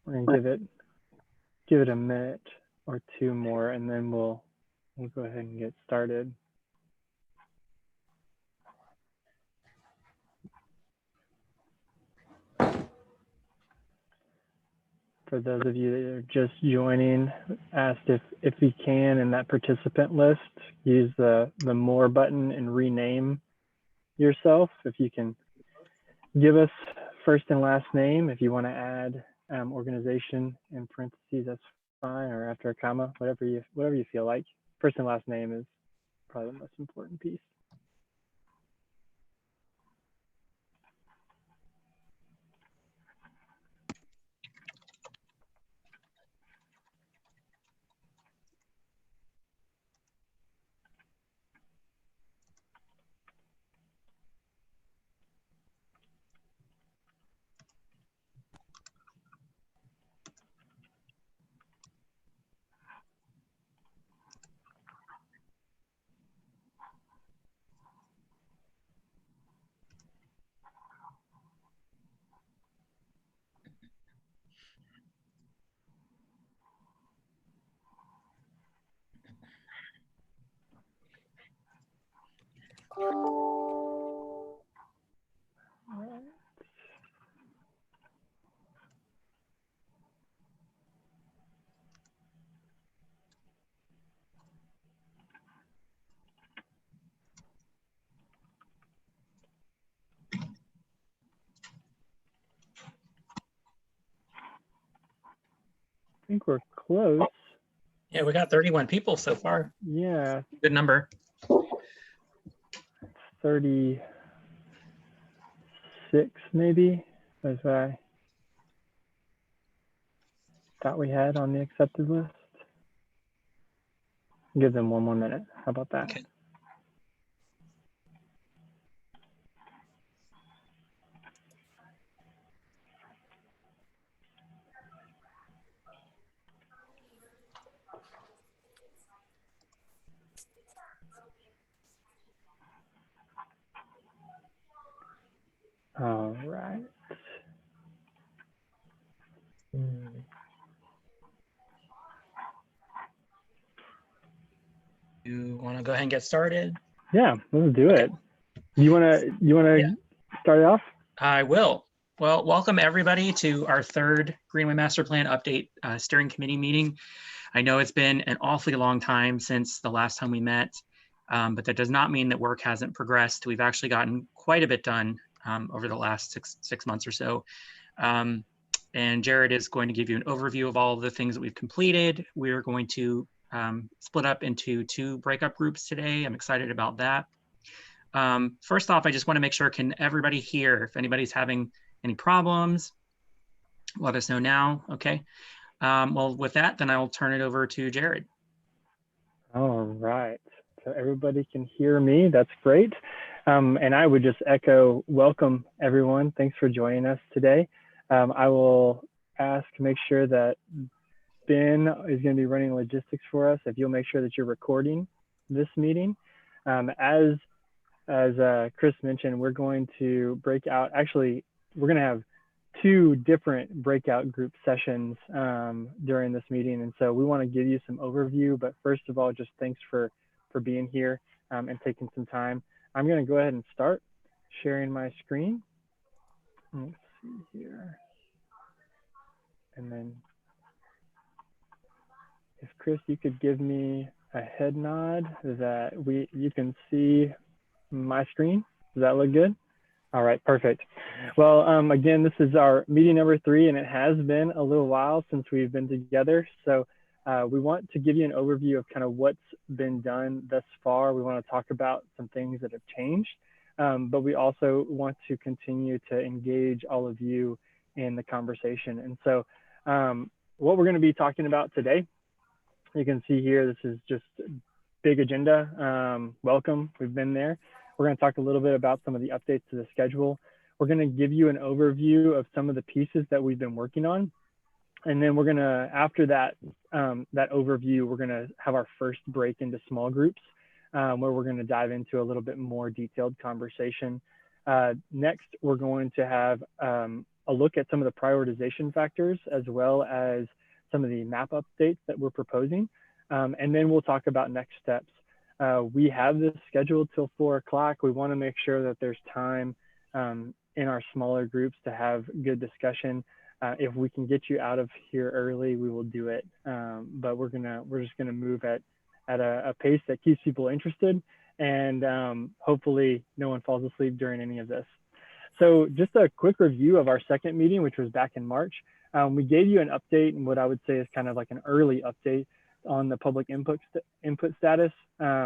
We're gonna give it a minute or two more, and then we'll go ahead and get started. For those of you that are just joining, asked if we can in that participant list, use the more button and rename yourself. If you can give us first and last name. If you want to add organization in parentheses, that's fine, or after a comma, whatever you feel like. First and last name is probably the most important piece. I think we're close. Yeah, we got 31 people so far. Yeah. Good number. 36 maybe, as I thought we had on the accepted list. Give them one more minute. How about that? Okay. All right. You want to go ahead and get started? Yeah, let's do it. You wanna Yeah. start it off? I will. Well, welcome everybody to our third Greenway Master Plan Update Steering Committee meeting. I know it's been an awfully long time since the last time we met, but that does not mean that work hasn't progressed. We've actually gotten quite a bit done over the last six months or so. And Jared is going to give you an overview of all of the things that we've completed. We're going to split up into 2 breakup groups today. I'm excited about that. First off, I just want to make sure, can everybody hear? If anybody's having any problems, let us know now. Okay. Well, with that, then I'll turn it over to Jared. All right. So everybody can hear me. That's great. And I would just echo, welcome everyone. Thanks for joining us today. I will make sure that Ben is going to be running logistics for us. If you'll make sure that you're recording this meeting. As Chris mentioned, we're going to break out. Actually, we're going to have 2 different breakout group sessions during this meeting. And so we want to give you some overview, but first of all, just thanks for being here and taking some time. I'm going to go ahead and start sharing my screen. Let's see here. And then if Chris, you could give me a head nod that you can see my screen. Does that look good? All right, perfect. Well, again, this is our meeting number 3, and it has been a little while since we've been together. So we want to give you an overview of kind of what's been done thus far. We want to talk about some things that have changed, but we also want to continue to engage all of you in the conversation. And so what we're going to be talking about today, you can see here, this is just a big agenda. Welcome, we've been there. We're going to talk a little bit about some of the updates to the schedule. We're going to give you an overview of some of the pieces that we've been working on. And then we're going to, after that, that overview, we're going to have our first break into small groups where we're going to dive into a little bit more detailed conversation. Next, we're going to have a look at some of the prioritization factors as well as some of the map updates that we're proposing. And then we'll talk about next steps. We have this scheduled till 4 o'clock. We want to make sure that there's time in our smaller groups to have good discussion. If we can get you out of here early, we will do it. But we're just gonna move at a pace that keeps people interested, and hopefully no one falls asleep during any of this. So just a quick review of our second meeting, which was back in March. We gave you an update, and what I would say is kind of like an early update on the public input status.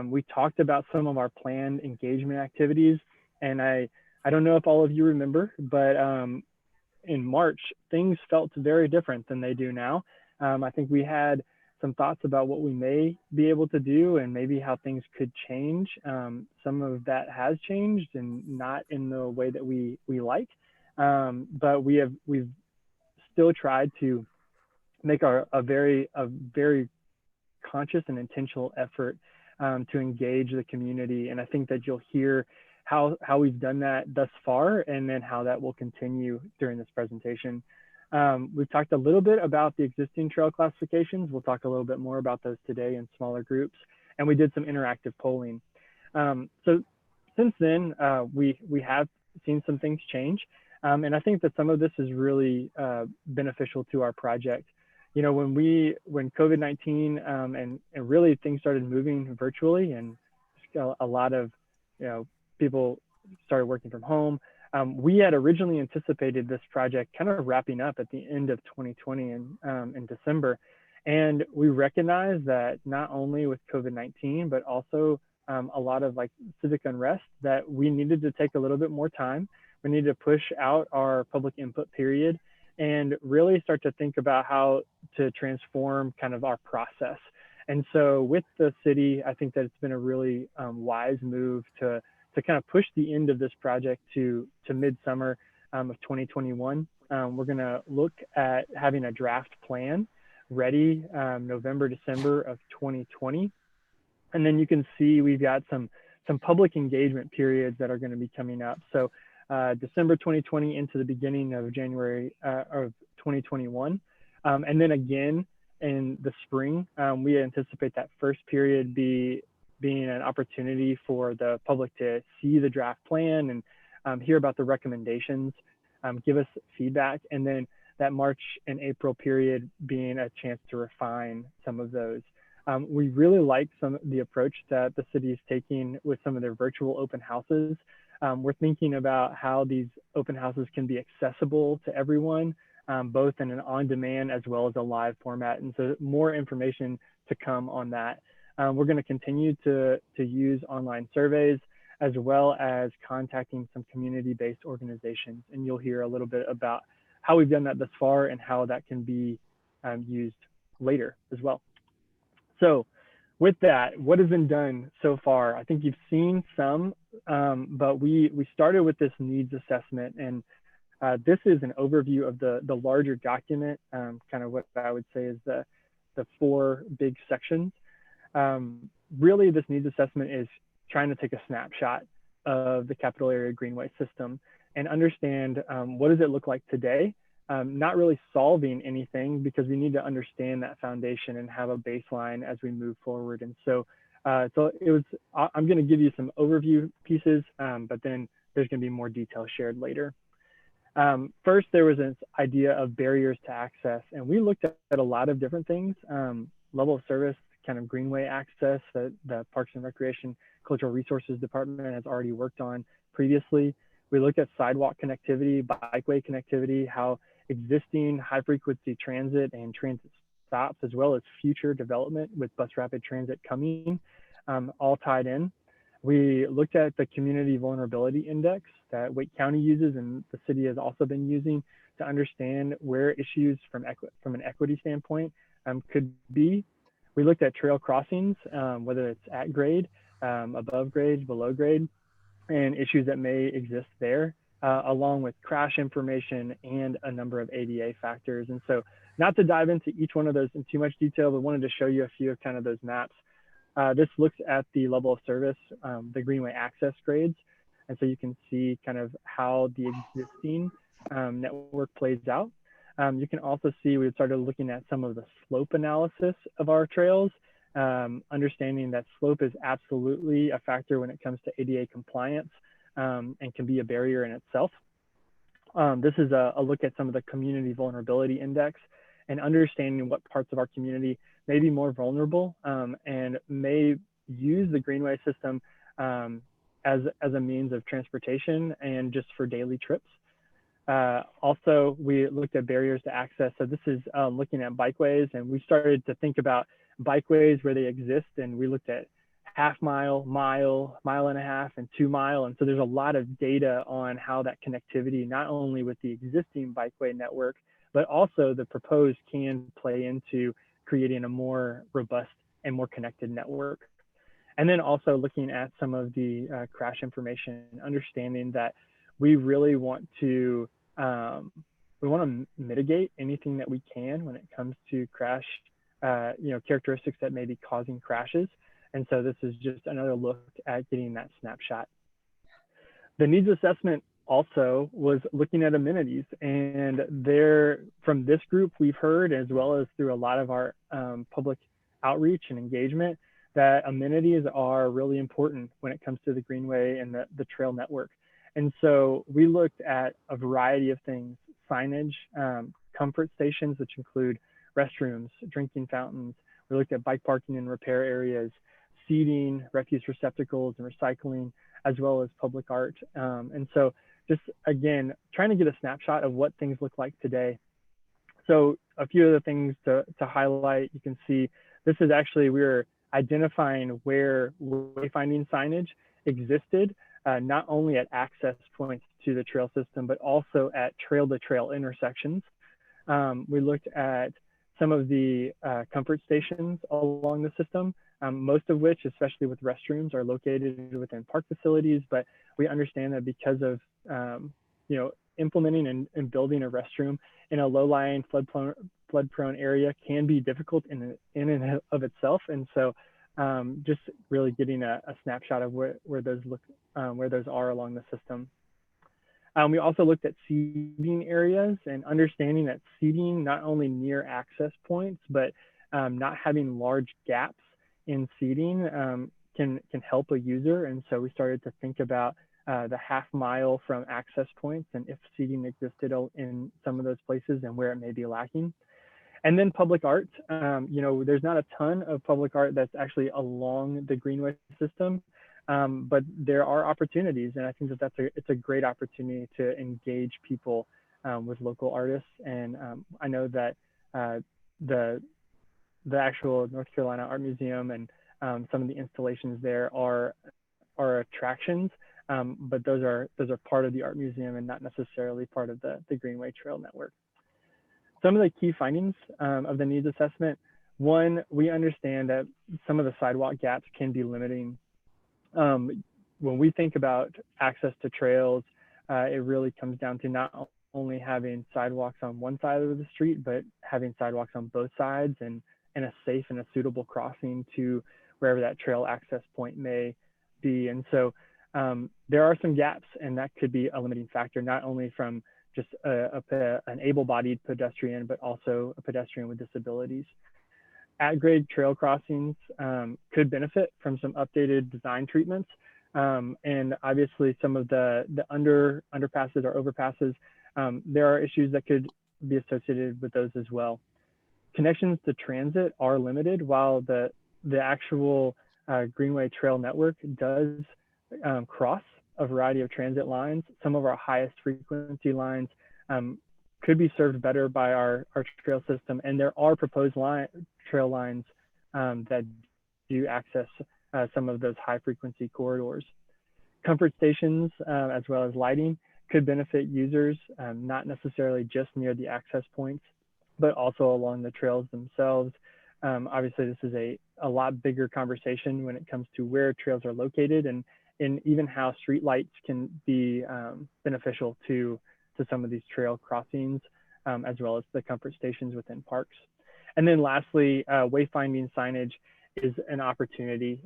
We talked about some of our planned engagement activities, and I don't know if all of you remember, but in March, things felt very different than they do now. I think we had some thoughts about what we may be able to do and maybe how things could change. Some of that has changed and not in the way that we like, but we've still tried to make a very conscious and intentional effort to engage the community. And I think that you'll hear how we've done that thus far, and then how that will continue during this presentation. We've talked a little bit about the existing trail classifications. We'll talk a little bit more about those today in smaller groups. And we did some interactive polling. So since then, we have seen some things change. And I think that some of this is really beneficial to our project. You know, when COVID-19 and really things started moving virtually, and a lot of, people started working from home, we had originally anticipated this project kind of wrapping up at the end of 2020 in December. And we recognized that not only with COVID-19, but also a lot of like civic unrest, that we needed to take a little bit more time. We needed to push out our public input period and really start to think about how to transform kind of our process. And so with the city, I think that it's been a really wise move to kind of push the end of this project to midsummer of 2021. We're gonna look at having a draft plan ready November, December of 2020. And then you can see we've got some public engagement periods that are gonna be coming up. So December 2020 into the beginning of January of 2021. And then again in the spring, we anticipate that first period being an opportunity for the public to see the draft plan and hear about the recommendations, give us feedback, and then that March and April period being a chance to refine some of those. We really like the approach that the city is taking with some of their virtual open houses. We're thinking about how these open houses can be accessible to everyone, both in an on-demand as well as a live format. And so more information to come on that. We're going to continue to use online surveys as well as contacting some community-based organizations. And you'll hear a little bit about how we've done that thus far and how that can be used later as well. So with that, what has been done so far? I think you've seen some, but we started with this needs assessment, and this is an overview of the larger document, kind of what I would say is the 4 big sections. Really, this needs assessment is trying to take a snapshot of the capital area Greenway system and understand what does it look like today. Not really solving anything, because we need to understand that foundation and have a baseline as we move forward. And so, I'm going to give you some overview pieces, but then there's going to be more detail shared later. First, there was this idea of barriers to access, and we looked at a lot of different things. Level of service, kind of Greenway access that the Parks and Recreation Cultural Resources Department has already worked on previously. We looked at sidewalk connectivity, bikeway connectivity, how existing high frequency transit and transit stops, as well as future development with bus rapid transit coming, all tied in. We looked at the community vulnerability index that Wake County uses and the city has also been using to understand where issues from an equity standpoint could be. We looked at trail crossings, whether it's at grade, above grade, below grade, and issues that may exist there, along with crash information and a number of ADA factors. And so, not to dive into each one of those in too much detail, but wanted to show you a few of kind of those maps. This looks at the level of service, the Greenway access grades. And so you can see kind of how the existing network plays out. You can also see we started looking at some of the slope analysis of our trails, understanding that slope is absolutely a factor when it comes to ADA compliance, and can be a barrier in itself. This is a look at some of the community vulnerability index and understanding what parts of our community may be more vulnerable, and may use the Greenway system as a means of transportation and just for daily trips. Also, we looked at barriers to access. So this is looking at bikeways, and we started to think about bikeways where they exist, and we looked at half mile, mile, mile and a half, and 2 mile. And so there's a lot of data on how that connectivity, not only with the existing bikeway network, but also the proposed, can play into creating a more robust and more connected network. And then also looking at some of the crash information, understanding that we really want to mitigate anything that we can when it comes to crash, characteristics that may be causing crashes. And so this is just another look at getting that snapshot. The needs assessment also was looking at amenities, and from this group we've heard, as well as through a lot of our public outreach and engagement, that amenities are really important when it comes to the Greenway and the trail network. And so we looked at a variety of things: signage, comfort stations, which include restrooms, drinking fountains. We looked at bike parking and repair areas, seating, refuse receptacles and recycling, as well as public art. And so just, again, trying to get a snapshot of what things look like today. So a few of the things to highlight, you can see this is actually, we're identifying where wayfinding signage existed, not only at access points to the trail system, but also at trail-to-trail intersections. We looked at some of the comfort stations along the system, most of which, especially with restrooms, are located within park facilities. But we understand that because of implementing and building a restroom in a low-lying, flood-prone area can be difficult in and of itself. And so just really getting a snapshot of where those are along the system. We also looked at seating areas and understanding that seating, not only near access points, but not having large gaps in seating can help a user. And so we started to think about the half mile from access points, and if seating existed in some of those places and where it may be lacking. And then public art, there's not a ton of public art that's actually along the Greenway system, but there are opportunities, and I think that it's a great opportunity to engage people with local artists. And I know that the actual North Carolina Art Museum and some of the installations there are attractions, but those are part of the art museum and not necessarily part of the Greenway Trail Network. Some of the key findings of the needs assessment: one, we understand that some of the sidewalk gaps can be limiting. When we think about access to trails, it really comes down to not only having sidewalks on one side of the street, but having sidewalks on both sides and a safe and a suitable crossing to wherever that trail access point may be. And so there are some gaps, and that could be a limiting factor, not only from just an able-bodied pedestrian, but also a pedestrian with disabilities. At-grade trail crossings could benefit from some updated design treatments. And obviously some of the underpasses or overpasses, there are issues that could be associated with those as well. Connections to transit are limited. While the actual Greenway Trail Network does cross a variety of transit lines, some of our highest frequency lines could be served better by our trail system. And there are proposed trail lines that do access some of those high frequency corridors. Comfort stations, as well as lighting, could benefit users, not necessarily just near the access points, but also along the trails themselves. Obviously, this is a lot bigger conversation when it comes to where trails are located, and even how street lights can be beneficial to some of these trail crossings, as well as the comfort stations within parks. And then lastly, wayfinding signage is an opportunity.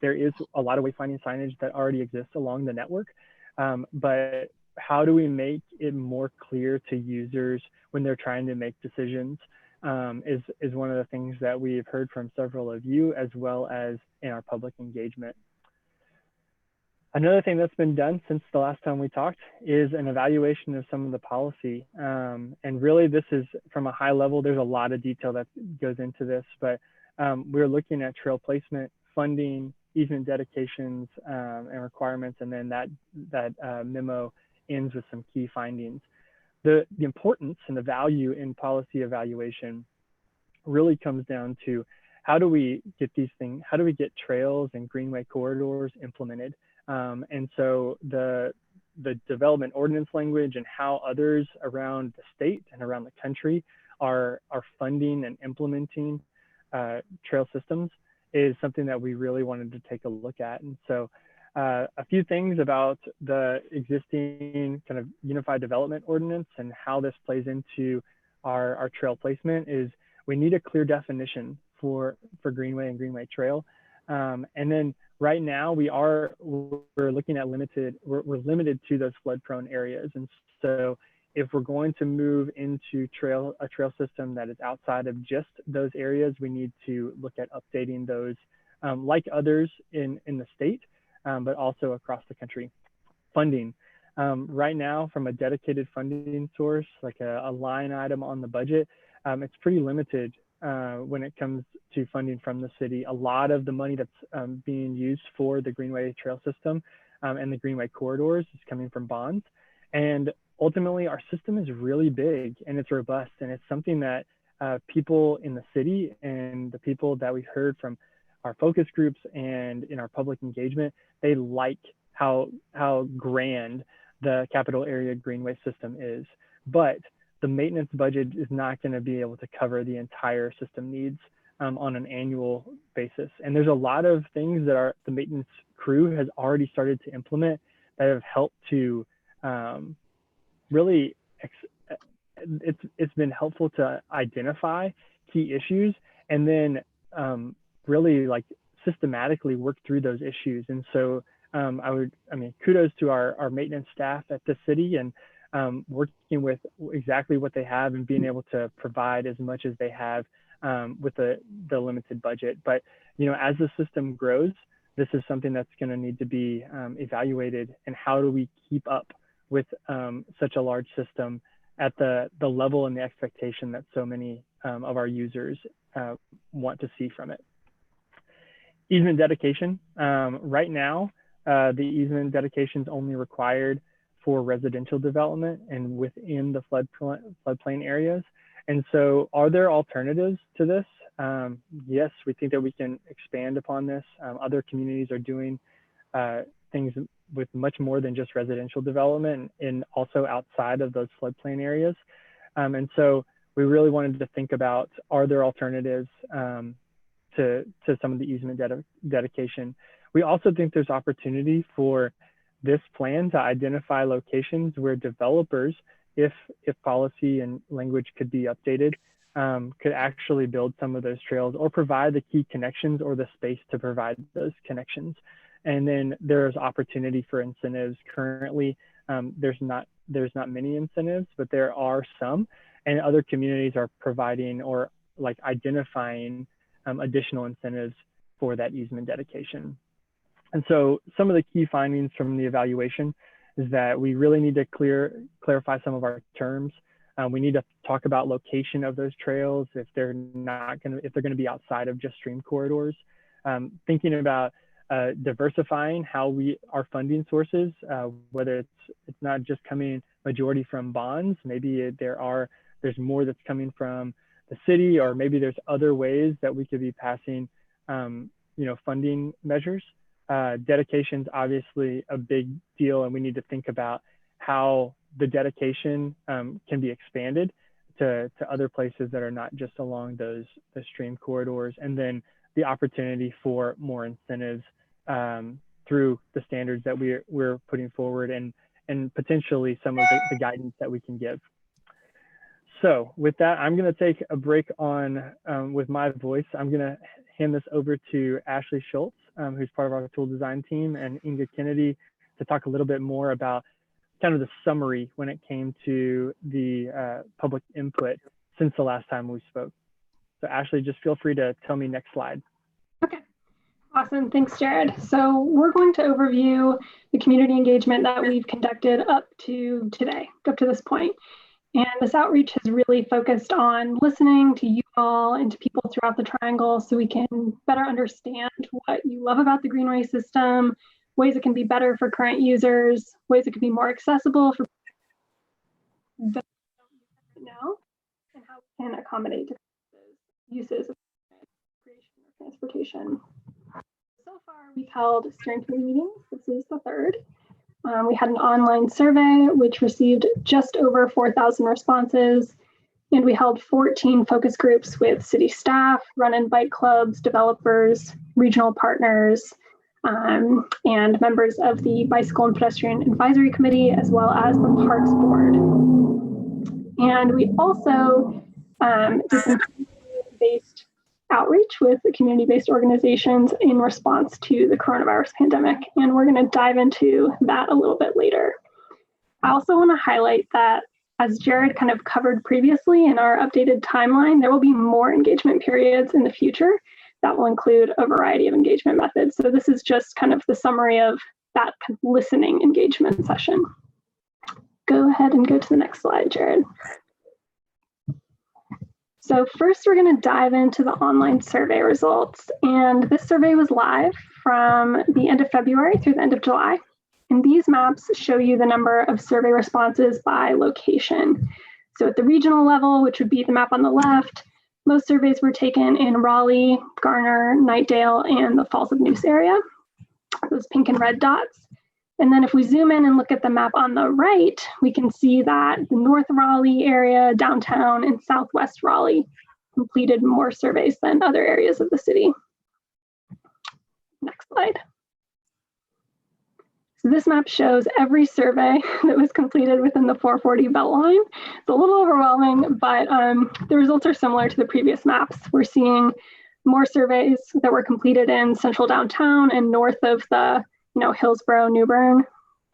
There is a lot of wayfinding signage that already exists along the network, but how do we make it more clear to users when they're trying to make decisions, is one of the things that we've heard from several of you, as well as in our public engagement. Another thing that's been done since the last time we talked is an evaluation of some of the policy. And really, this is from a high level. There's a lot of detail that goes into this, but we're looking at trail placement, funding, easement dedications, and requirements, and then that memo ends with some key findings. The importance and the value in policy evaluation really comes down to how do we get these things, how do we get trails and greenway corridors implemented? And so the development ordinance language and how others around the state and around the country are funding and implementing trail systems is something that we really wanted to take a look at. And so a few things about the existing kind of unified development ordinance and how this plays into our trail placement is we need a clear definition for Greenway and Greenway Trail. And then right now we're looking at we're limited to those flood prone areas. And so if we're going to move into a trail system that is outside of just those areas, we need to look at updating those like others in the state, but also across the country. Funding. Right now, from a dedicated funding source, like a line item on the budget, it's pretty limited when it comes to funding from the city. A lot of the money that's being used for the Greenway Trail system and the Greenway corridors is coming from bonds. And ultimately, our system is really big and it's robust, and it's something that people in the city and the people that we heard from our focus groups and in our public engagement, they like how grand the capital area Greenway system is. But the maintenance budget is not going to be able to cover the entire system needs on an annual basis. And there's a lot of things that the maintenance crew has already started to implement that have helped to really, it's been helpful to identify key issues and then really like systematically work through those issues. And so kudos to our maintenance staff at the city and working with exactly what they have and being able to provide as much as they have with the limited budget. But, as the system grows, this is something that's going to need to be evaluated. And how do we keep up with such a large system at the level and the expectation that so many of our users want to see from it? Easement dedication. Right now, the easement dedication is only required for residential development and within the floodplain areas. And so are there alternatives to this? Yes, we think that we can expand upon this. Other communities are doing things with much more than just residential development and also outside of those floodplain areas. And so we really wanted to think about, are there alternatives to some of the easement dedication? We also think there's opportunity for this plan to identify locations where developers, if policy and language could be updated, could actually build some of those trails or provide the key connections or the space to provide those connections. And then there's opportunity for incentives. Currently, there's not many incentives, but there are some, and other communities are providing or like identifying additional incentives for that easement dedication. And so some of the key findings from the evaluation is that we really need to clarify some of our terms. We need to talk about location of those trails if they're going to be outside of just stream corridors. Thinking about diversifying how our funding sources, whether it's not just coming majority from bonds, maybe there's more that's coming from the city, or maybe there's other ways that we could be passing funding measures. Dedication's obviously a big deal, and we need to think about how the dedication can be expanded to other places that are not just along the stream corridors, and then the opportunity for more incentives through the standards that we're putting forward, and potentially some of the guidance that we can give. So with that, I'm going to take a break with my voice. I'm going to hand this over to Ashley Schultz, who's part of our tool design team, and Inga Kennedy to talk a little bit more about kind of the summary when it came to the public input since the last time we spoke. So Ashley, just feel free to tell me next slide. Okay, awesome, thanks Jared. So we're going to overview the community engagement that we've conducted up to today, up to this point. And this outreach has really focused on listening to you all and to people throughout the Triangle so we can better understand what you love about the Greenway system, ways it can be better for current users, ways it can be more accessible for those now, and how we can accommodate uses of transportation. So far, we've held steering committee meetings. This is the third. We had an online survey, which received just over 4,000 responses. And we held 14 focus groups with city staff, run and bike clubs, developers, regional partners, and members of the Bicycle and Pedestrian Advisory Committee, as well as the Parks Board. And we also did some community-based outreach with the community-based organizations in response to the coronavirus pandemic. And we're going to dive into that a little bit later. I also want to highlight that, as Jared kind of covered previously in our updated timeline, there will be more engagement periods in the future that will include a variety of engagement methods. So this is just kind of the summary of that kind of listening engagement session. Go ahead and go to the next slide, Jared. So first, we're going to dive into the online survey results. And this survey was live from the end of February through the end of July. And these maps show you the number of survey responses by location. So at the regional level, which would be the map on the left, most surveys were taken in Raleigh, Garner, Knightdale, and the Falls of Neuse area, those pink and red dots. And then if we zoom in and look at the map on the right, we can see that the North Raleigh area, downtown, and Southwest Raleigh completed more surveys than other areas of the city. Next slide. So this map shows every survey that was completed within the 440 Beltline. It's a little overwhelming, but the results are similar to the previous maps. We're seeing more surveys that were completed in central downtown and north of the Hillsborough, New Bern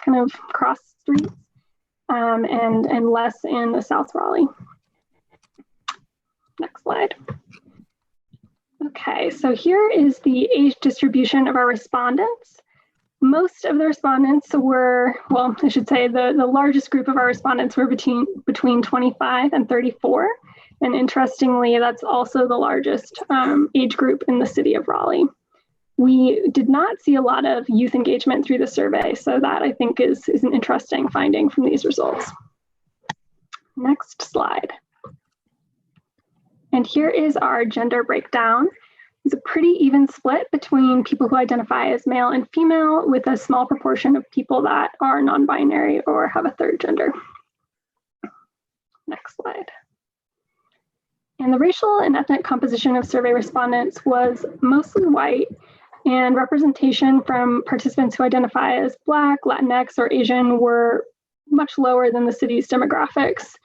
kind of cross streets, and less in the South Raleigh. Next slide. Okay, so here is the age distribution of our respondents. Most of the respondents were, well, I should say the largest group of our respondents were between 25 and 34. And interestingly, that's also the largest age group in the city of Raleigh. We did not see a lot of youth engagement through the survey, so that I think is an interesting finding from these results. Next slide. And here is our gender breakdown. It's a pretty even split between people who identify as male and female, with a small proportion of people that are non-binary or have a third gender. Next slide. And the racial and ethnic composition of survey respondents was mostly white, and representation from participants who identify as Black, Latinx, or Asian were much lower than the city's demographics.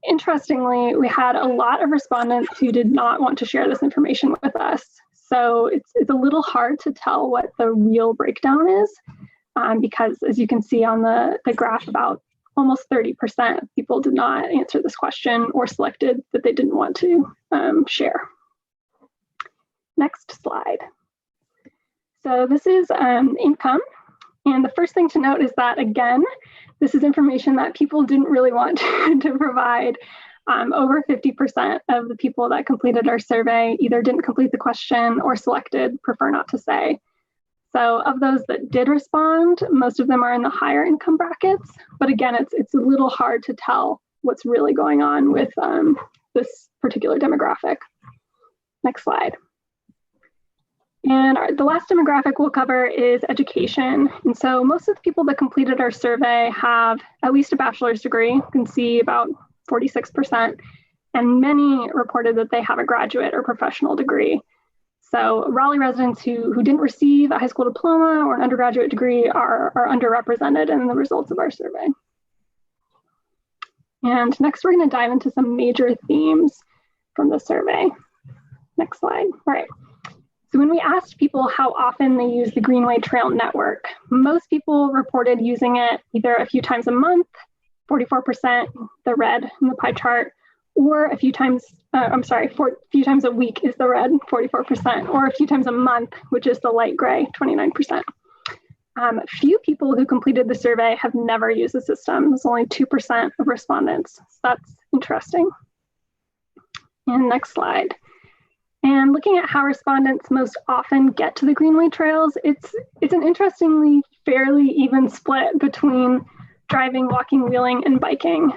Interestingly, we had a lot of respondents who did not want to share this information with us. So it's a little hard to tell what the real breakdown is, because as you can see on the graph, about almost 30% of people did not answer this question or selected that they didn't want to share. Next slide. So this is income. And the first thing to note is that, again, this is information that people didn't really want to provide. Over 50% of the people that completed our survey either didn't complete the question or selected prefer not to say. So of those that did respond, most of them are in the higher income brackets. But again, it's a little hard to tell what's really going on with this particular demographic. Next slide. And the last demographic we'll cover is education. And so most of the people that completed our survey have at least a bachelor's degree. You can see about 46%, and many reported that they have a graduate or professional degree. So Raleigh residents who didn't receive a high school diploma or an undergraduate degree are underrepresented in the results of our survey. And next, we're going to dive into some major themes from the survey. Next slide. All right. So when we asked people how often they use the Greenway Trail network, most people reported using it either a few times a month, 44%, the red in the pie chart, or a few times, few times a week is the red, 44%, or a few times a month, which is the light gray, 29%. Few people who completed the survey have never used the system. It's only 2% of respondents. So that's interesting. And next slide. And looking at how respondents most often get to the Greenway trails, it's an interestingly fairly even split between driving, walking, wheeling, and biking.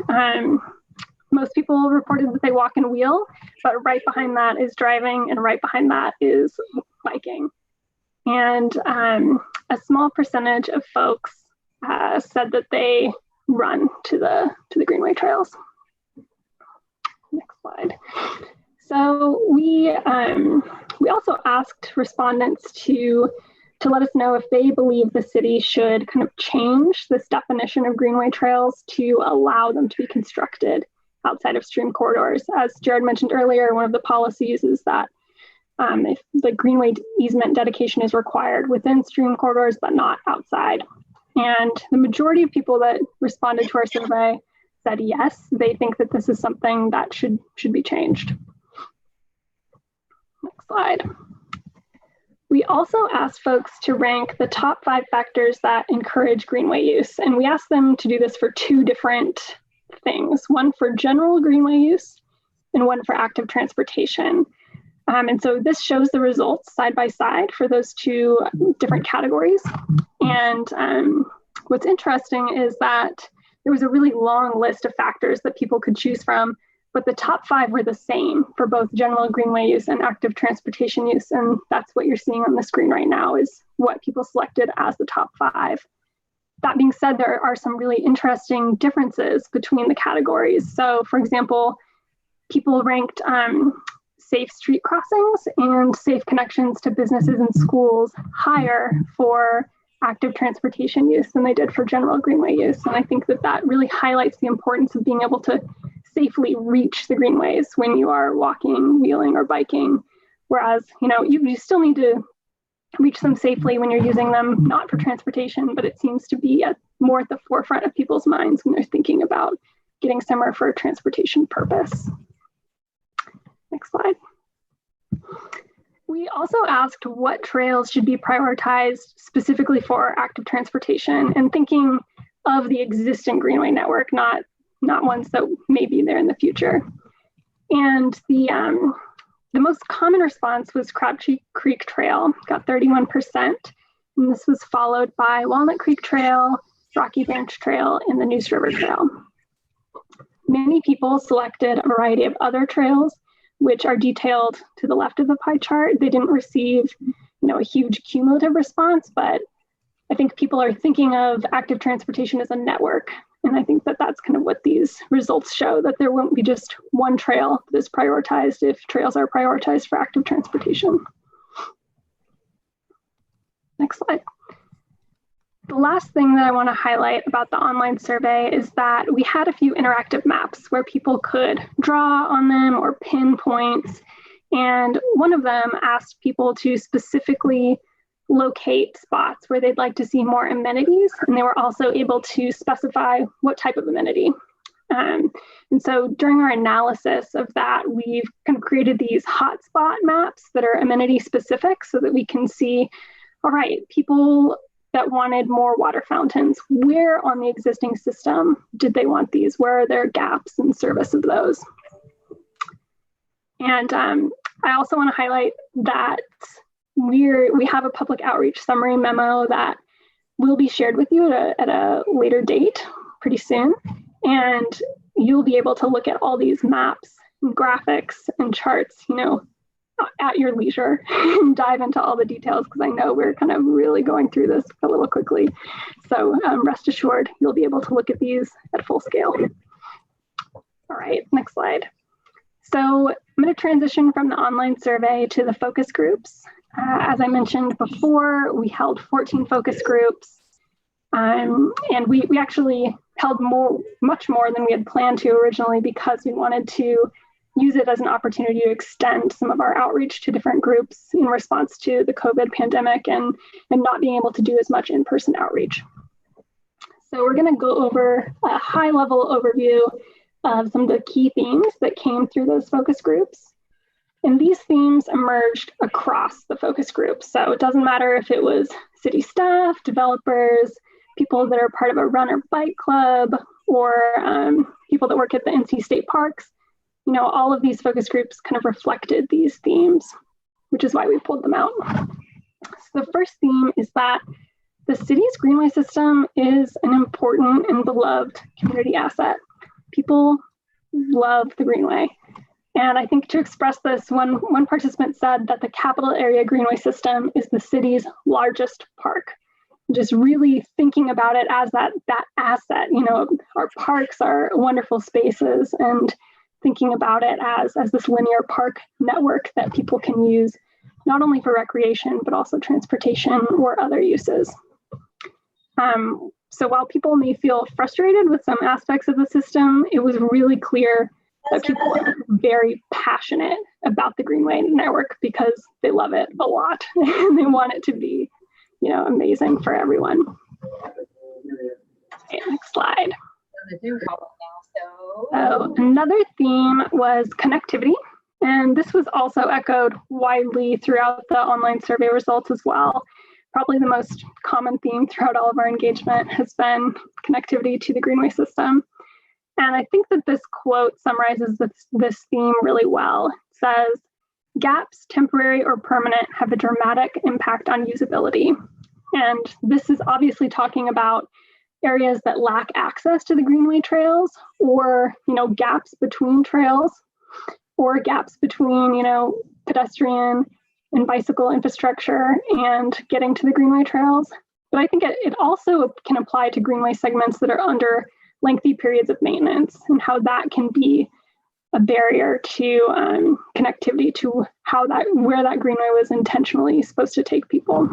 Most people reported that they walk and wheel, but right behind that is driving, and right behind that is biking. And a small percentage of folks said that they run to the Greenway trails. Next slide. So we also asked respondents to let us know if they believe the city should kind of change this definition of Greenway trails to allow them to be constructed outside of stream corridors. As Jared mentioned earlier, one of the policies is that if the Greenway easement dedication is required within stream corridors, but not outside. And the majority of people that responded to our survey said yes, they think that this is something that should be changed. Next slide. We also asked folks to rank the top 5 factors that encourage Greenway use. And we asked them to do this for 2 different things, one for general Greenway use and one for active transportation. And so this shows the results side by side for those 2 different categories. And what's interesting is that there was a really long list of factors that people could choose from, but the top 5 were the same for both general Greenway use and active transportation use. And that's what you're seeing on the screen right now is what people selected as the top 5. That being said, there are some really interesting differences between the categories. So for example, people ranked safe street crossings and safe connections to businesses and schools higher for active transportation use than they did for general Greenway use. And I think that that really highlights the importance of being able to safely reach the greenways when you are walking, wheeling, or biking. Whereas, you still need to reach them safely when you're using them, not for transportation, but it seems to be more at the forefront of people's minds when they're thinking about getting somewhere for a transportation purpose. Next slide. We also asked what trails should be prioritized specifically for active transportation and thinking of the existing Greenway network, not ones that may be there in the future. And the most common response was Crabtree Creek Trail, got 31%. And this was followed by Walnut Creek Trail, Rocky Branch Trail, and the Neuse River Trail. Many people selected a variety of other trails, which are detailed to the left of the pie chart. They didn't receive, a huge cumulative response, but I think people are thinking of active transportation as a network. And I think that that's kind of what these results show, that there won't be just one trail that is prioritized if trails are prioritized for active transportation. Next slide. The last thing that I want to highlight about the online survey is that we had a few interactive maps where people could draw on them or pin points. And one of them asked people to specifically locate spots where they'd like to see more amenities. And they were also able to specify what type of amenity. And so during our analysis of that, we've kind of created these hotspot maps that are amenity specific so that we can see, all right, people that wanted more water fountains, where on the existing system did they want these? Where are there gaps in service of those? And I also want to highlight that we have a public outreach summary memo that will be shared with you at a later date pretty soon. And you'll be able to look at all these maps and graphics and charts, at your leisure and dive into all the details, because I know we're kind of really going through this a little quickly. So rest assured, you'll be able to look at these at full scale. All right, next slide. So I'm going to transition from the online survey to the focus groups. As I mentioned before, we held 14 focus groups, and we actually held much more than we had planned to originally, because we wanted to use it as an opportunity to extend some of our outreach to different groups in response to the COVID pandemic and not being able to do as much in-person outreach. So we're going to go over a high-level overview of some of the key themes that came through those focus groups. And these themes emerged across the focus groups. So it doesn't matter if it was city staff, developers, people that are part of a run or bike club, or people that work at the NC State Parks. You know, all of these focus groups kind of reflected these themes, which is why we pulled them out. So the first theme is that the city's Greenway system is an important and beloved community asset. People love the Greenway. And I think to express this, one participant said that the capital area Greenway system is the city's largest park. Just really thinking about it as that asset. You know, our parks are wonderful spaces, and thinking about it as this linear park network that people can use not only for recreation, but also transportation or other uses. So while people may feel frustrated with some aspects of the system, it was really clear that people are very passionate about the Greenway network because they love it a lot and they want it to be, you know, amazing for everyone. Okay, next slide. So another theme was connectivity, and this was also echoed widely throughout the online survey results as well. Probably the most common theme throughout all of our engagement has been connectivity to the Greenway system. And I think that this quote summarizes this theme really well. It says, gaps, temporary or permanent, have a dramatic impact on usability. And this is obviously talking about areas that lack access to the Greenway trails, or, you know, gaps between trails, or gaps between, you know, pedestrian and bicycle infrastructure and getting to the Greenway trails. But I think it also can apply to Greenway segments that are under lengthy periods of maintenance, and how that can be a barrier to connectivity to where that Greenway was intentionally supposed to take people.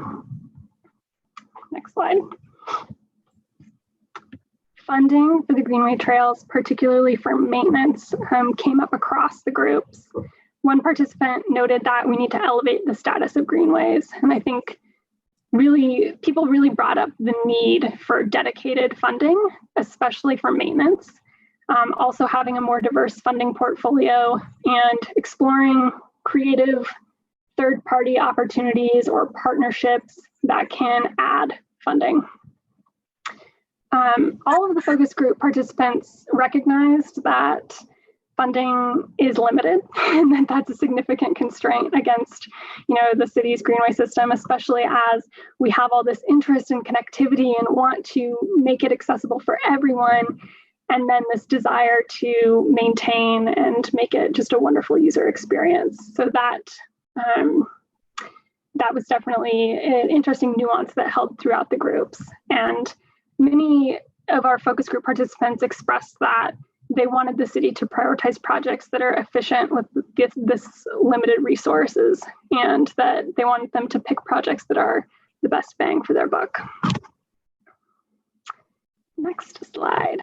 Next slide. Funding for the Greenway trails, particularly for maintenance, came up across the groups. One participant noted that we need to elevate the status of greenways, and I think people really brought up the need for dedicated funding, especially for maintenance. Also having a more diverse funding portfolio and exploring creative third-party opportunities or partnerships that can add funding. All of the focus group participants recognized that funding is limited and that's a significant constraint against, you know, the city's Greenway system, especially as we have all this interest in connectivity and want to make it accessible for everyone, and then this desire to maintain and make it just a wonderful user experience. So that was definitely an interesting nuance that held throughout the groups. And many of our focus group participants expressed that they wanted the city to prioritize projects that are efficient with this limited resources, and that they wanted them to pick projects that are the best bang for their buck. Next slide.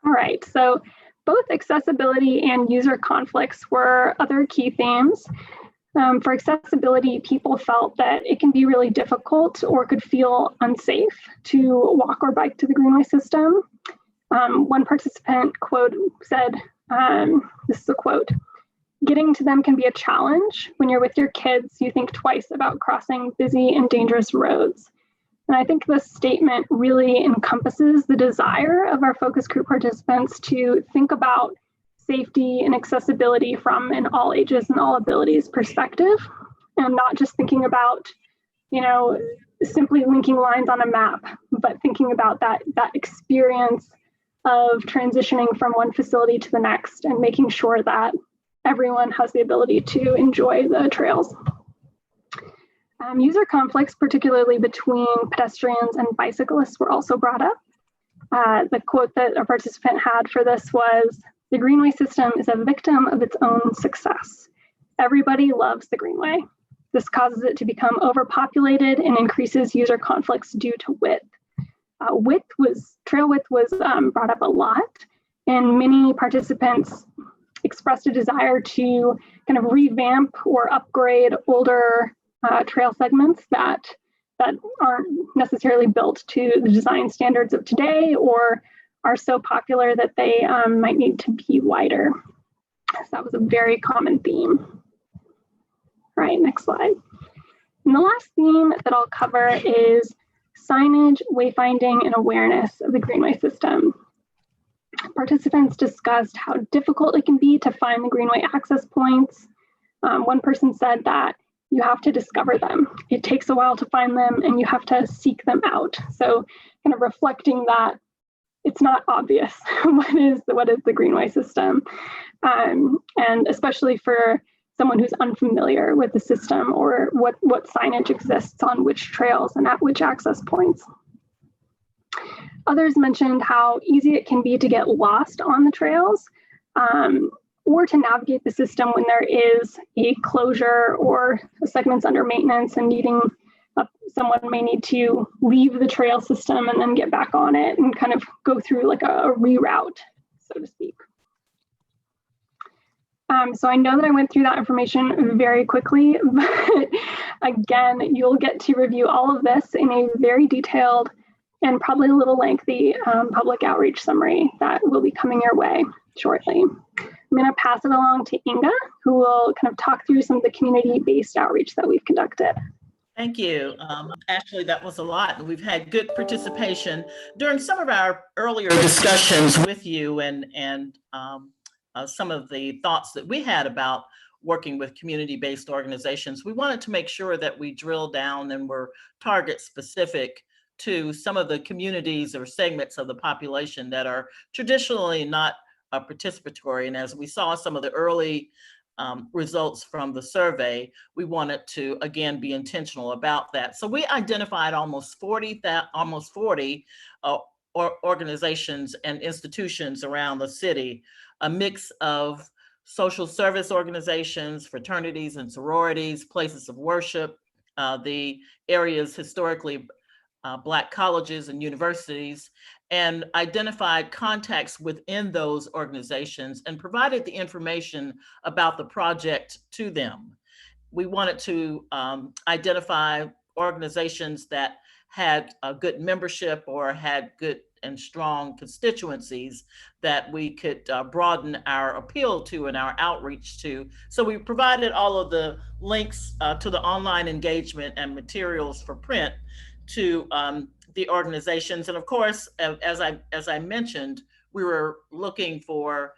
All right, so both accessibility and user conflicts were other key themes. For accessibility, people felt that it can be really difficult or could feel unsafe to walk or bike to the Greenway system. One participant said, this is a quote, "Getting to them can be a challenge. When you're with your kids, you think twice about crossing busy and dangerous roads." And I think this statement really encompasses the desire of our focus group participants to think about safety and accessibility from an all ages and all abilities perspective, and not just thinking about, you know, simply linking lines on a map, but thinking about that experience of transitioning from one facility to the next and making sure that everyone has the ability to enjoy the trails. User conflicts, particularly between pedestrians and bicyclists, were also brought up. The quote that a participant had for this was, "The Greenway system is a victim of its own success. Everybody loves the Greenway. This causes it to become overpopulated and increases user conflicts due to width." Trail width was brought up a lot, and many participants expressed a desire to kind of revamp or upgrade older trail segments that aren't necessarily built to the design standards of today or are so popular that they might need to be wider. So that was a very common theme. All right, next slide. And the last theme that I'll cover is signage, wayfinding, and awareness of the Greenway system. Participants discussed how difficult it can be to find the Greenway access points. One person said that you have to discover them. It takes a while to find them and you have to seek them out. So kind of reflecting that it's not obvious what is the Greenway system. And especially for someone who's unfamiliar with the system or what signage exists on which trails and at which access points. Others mentioned how easy it can be to get lost on the trails or to navigate the system when there is a closure or a segment's under maintenance and someone may need to leave the trail system and then get back on it and kind of go through like a reroute, so to speak. So I know that I went through that information very quickly, but again, you'll get to review all of this in a very detailed and probably a little lengthy public outreach summary that will be coming your way shortly. I'm going to pass it along to Inga, who will kind of talk through some of the community-based outreach that we've conducted. Thank you. Actually, that was a lot. We've had good participation during some of our earlier discussions with you and some of the thoughts that we had about working with community-based organizations. We wanted to make sure that we drill down and were target specific to some of the communities or segments of the population that are traditionally not participatory. And as we saw some of the early results from the survey, we wanted to again be intentional about that. So we identified almost 40 organizations and institutions around the city, a mix of social service organizations, fraternities and sororities, places of worship, the area's historically Black colleges and universities, and identified contacts within those organizations and provided the information about the project to them. We wanted to identify organizations that had a good membership or had good and strong constituencies that we could broaden our appeal to and our outreach to. So we provided all of the links to the online engagement and materials for print to the organizations. And of course, as I mentioned, we were looking for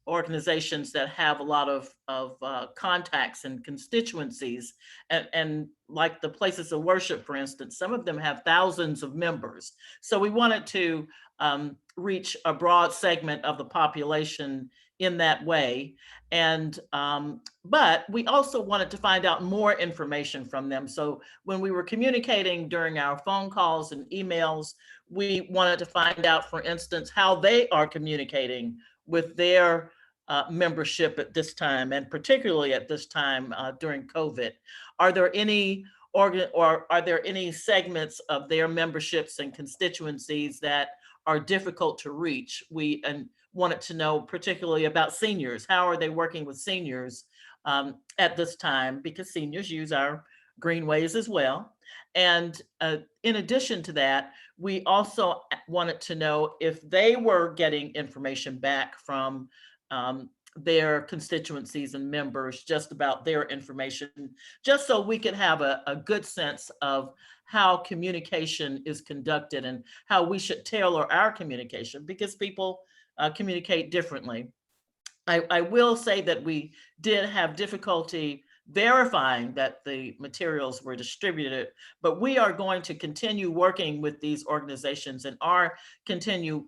organizations that have a lot of contacts and constituencies, and like the places of worship, for instance, some of them have thousands of members. So we wanted to reach a broad segment of the population in that way. And but we also wanted to find out more information from them. So when we were communicating during our phone calls and emails, we wanted to find out, for instance, how they are communicating with their membership at this time, and particularly at this time during COVID. Are there any segments of their memberships and constituencies that are difficult to reach? We wanted to know particularly about seniors. How are they working with seniors at this time? Because seniors use our greenways as well. And in addition to that, we also wanted to know if they were getting information back from their constituencies and members just about their information, just so we could have a good sense of how communication is conducted and how we should tailor our communication, because people communicate differently. I will say that we did have difficulty verifying that the materials were distributed, but we are going to continue working with these organizations and are continuing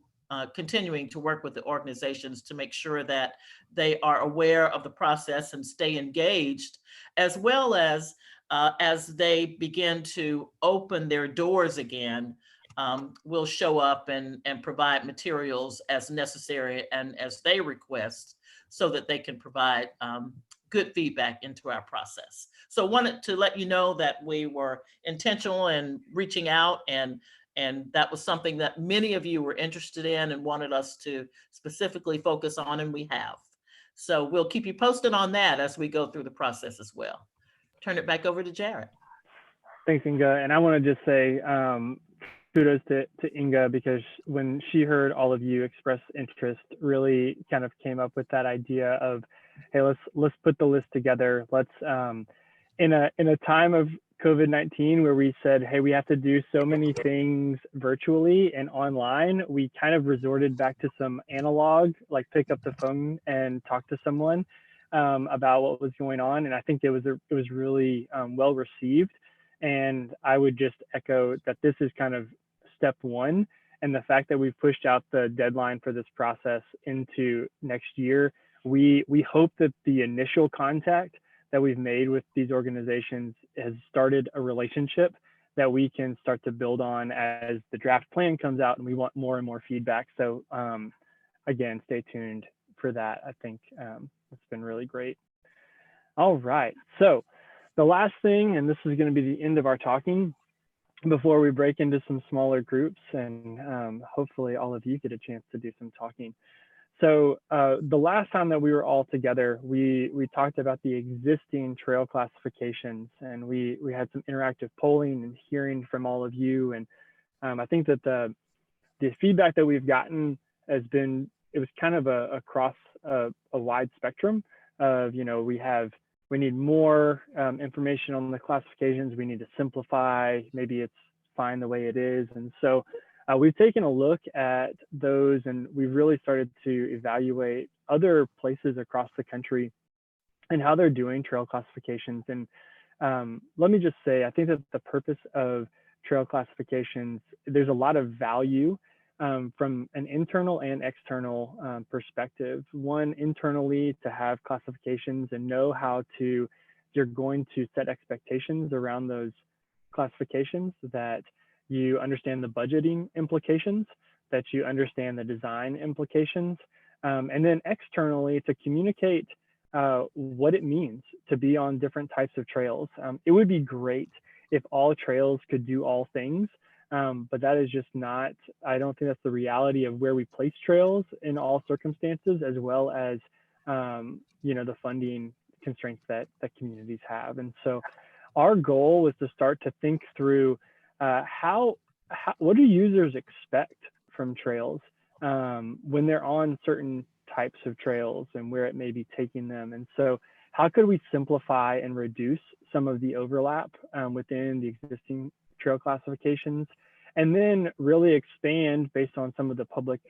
to work with the organizations to make sure that they are aware of the process and stay engaged, as well as they begin to open their doors again, we'll show up and provide materials as necessary and as they request, so that they can provide good feedback into our process. So wanted to let you know that we were intentional in reaching out, and that was something that many of you were interested in and wanted us to specifically focus on, and we have. So we'll keep you posted on that as we go through the process as well. Turn it back over to Jared. Thanks, Inga. And I want to just say kudos to Inga, because when she heard all of you express interest, really kind of came up with that idea of, hey, let's put the list together. Let's in a time of COVID-19 where we said, hey, we have to do so many things virtually and online, we kind of resorted back to some analog, like pick up the phone and talk to someone about what was going on. And I think it was really well received. And I would just echo that this is kind of step one. And the fact that we've pushed out the deadline for this process into next year, we hope that the initial contact that we've made with these organizations has started a relationship that we can start to build on as the draft plan comes out, and we want more and more feedback. So again, stay tuned for that. I think it's been really great. All right, so the last thing, and this is going to be the end of our talking before we break into some smaller groups, and hopefully all of you get a chance to do some talking. So the last time that we were all together, we talked about the existing trail classifications, and we had some interactive polling and hearing from all of you. And I think that the feedback that we've gotten has been, it was kind of across a wide spectrum of, you know, we need more information on the classifications. We need to simplify. Maybe it's fine the way it is. And so we've taken a look at those, and we've really started to evaluate other places across the country and how they're doing trail classifications. And let me just say, I think that the purpose of trail classifications, there's a lot of value from an internal and external perspective. One, internally, to have classifications and know how to, you're going to set expectations around those classifications, that you understand the budgeting implications, that you understand the design implications, and then externally to communicate what it means to be on different types of trails. It would be great if all trails could do all things, but that is just not, I don't think that's the reality of where we place trails in all circumstances, as well as, you know, the funding constraints that communities have. And so our goal was to start to think through what do users expect from trails when they're on certain types of trails and where it may be taking them. And so how could we simplify and reduce some of the overlap within the existing trail classifications, and then really expand based on some of the public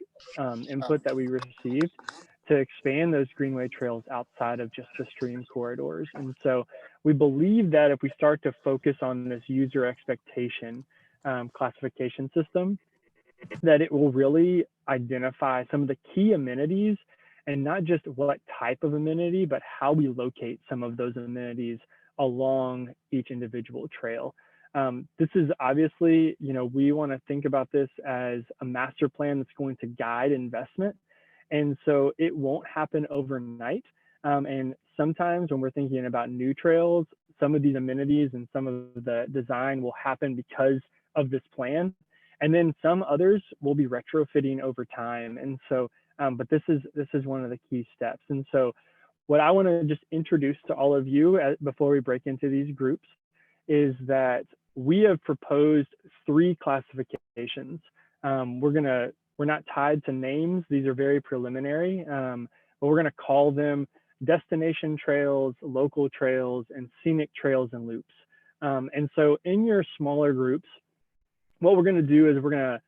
input that we received to expand those Greenway trails outside of just the stream corridors. And so we believe that if we start to focus on this user expectation classification system, that it will really identify some of the key amenities, and not just what type of amenity, but how we locate some of those amenities along each individual trail. This is obviously, you know, we want to think about this as a master plan that's going to guide investment. And so it won't happen overnight. And sometimes when we're thinking about new trails, some of these amenities and some of the design will happen because of this plan. And then some others will be retrofitting over time. And so, but this is one of the key steps. And so what I want to just introduce to all of you before we break into these groups is that we have proposed 3 classifications. We're not tied to names. These are very preliminary, but we're gonna call them destination trails, local trails, and scenic trails and loops. And so in your smaller groups, what we're gonna do is we're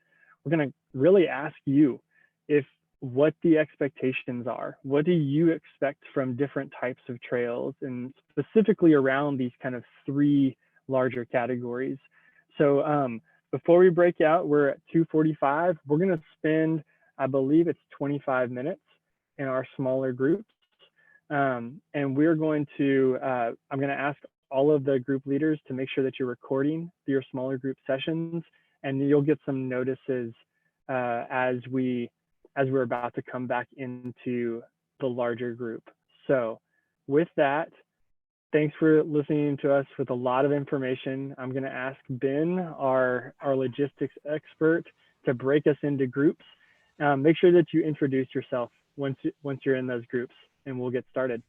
gonna really ask you what the expectations are. What do you expect from different types of trails, and specifically around these kind of 3 larger categories. So before we break out, we're at 2:45. We're going to spend, I believe it's 25 minutes in our smaller groups. And we're going to, I'm going to ask all of the group leaders to make sure that you're recording your smaller group sessions, and you'll get some notices as we're about to come back into the larger group. So with that, thanks for listening to us with a lot of information. I'm going to ask Ben, our logistics expert, to break us into groups. Make sure that you introduce yourself once you're in those groups. and we'll get started.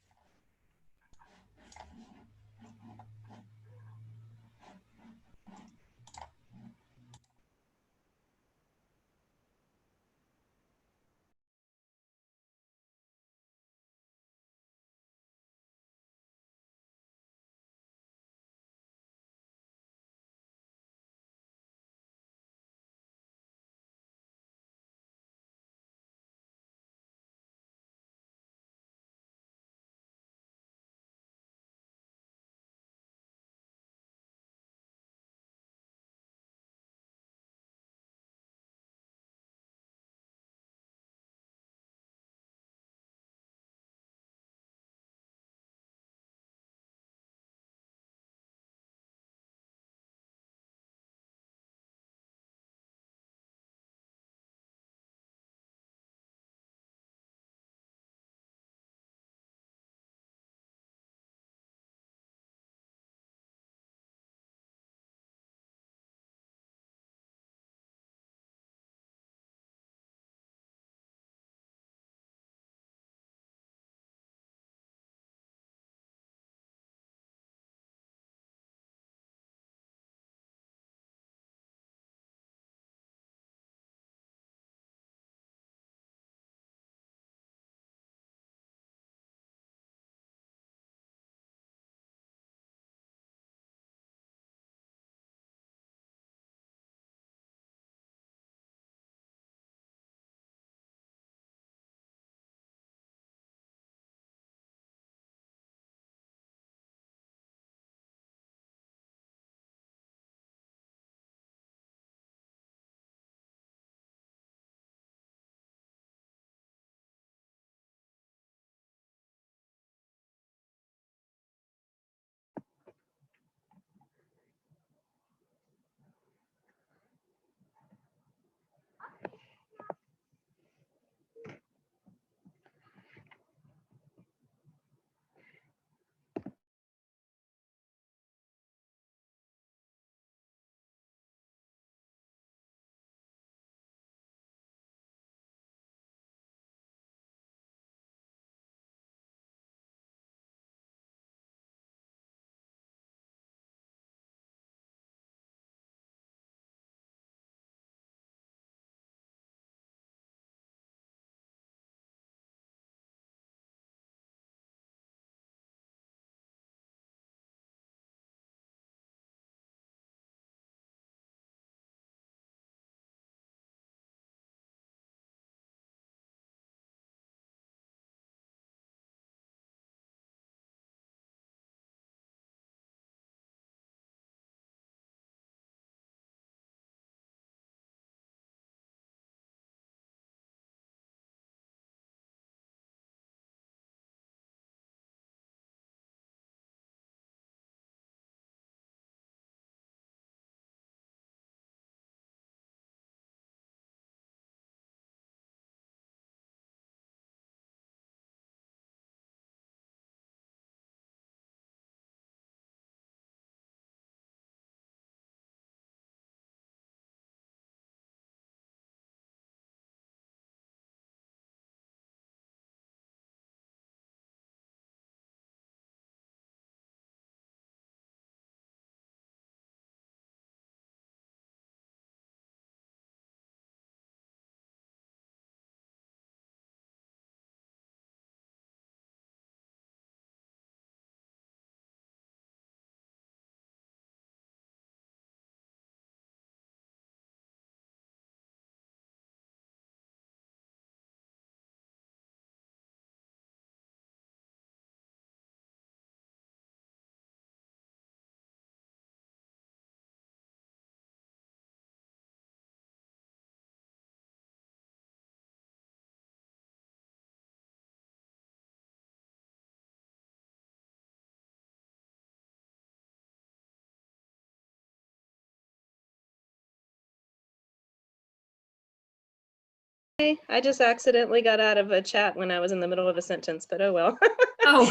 I just accidentally got out of a chat when I was in the middle of a sentence, but oh well. Oh.